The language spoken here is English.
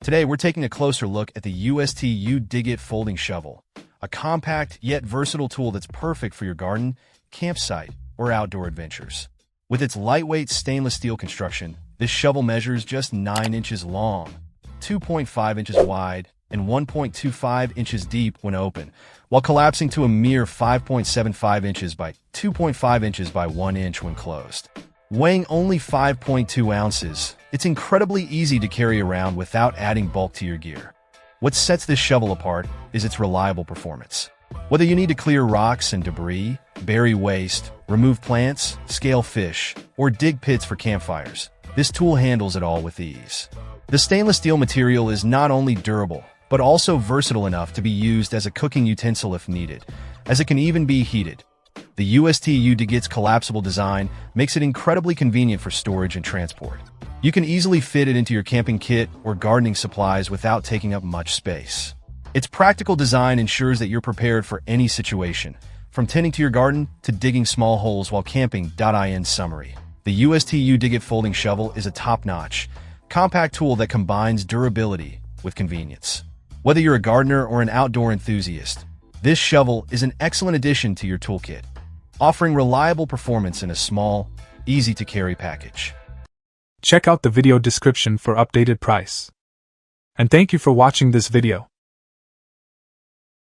Today, we're taking a closer look at the UST U-Dig-It folding shovel, a compact yet versatile tool that's perfect for your garden, campsite, or outdoor adventures. With its lightweight stainless steel construction, this shovel measures just 9 inches long, 2.5 inches wide, and 1.25 inches deep when open, while collapsing to a mere 5.75 inches by 2.5 inches by 1 inch when closed. Weighing only 5.2 ounces, it's incredibly easy to carry around without adding bulk to your gear. What sets this shovel apart is its reliable performance. Whether you need to clear rocks and debris, bury waste, remove plants, scale fish, or dig pits for campfires, this tool handles it all with ease. The stainless steel material is not only durable, but also versatile enough to be used as a cooking utensil if needed, as it can even be heated. The UST U-Dig-It's collapsible design makes it incredibly convenient for storage and transport. You can easily fit it into your camping kit or gardening supplies without taking up much space. Its practical design ensures that you're prepared for any situation, from tending to your garden to digging small holes while camping. In summary, the UST U-Dig-It folding shovel is a top-notch, compact tool that combines durability with convenience. Whether you're a gardener or an outdoor enthusiast, this shovel is an excellent addition to your toolkit, offering reliable performance in a small, easy-to-carry package. Check out the video description for updated price. And thank you for watching this video.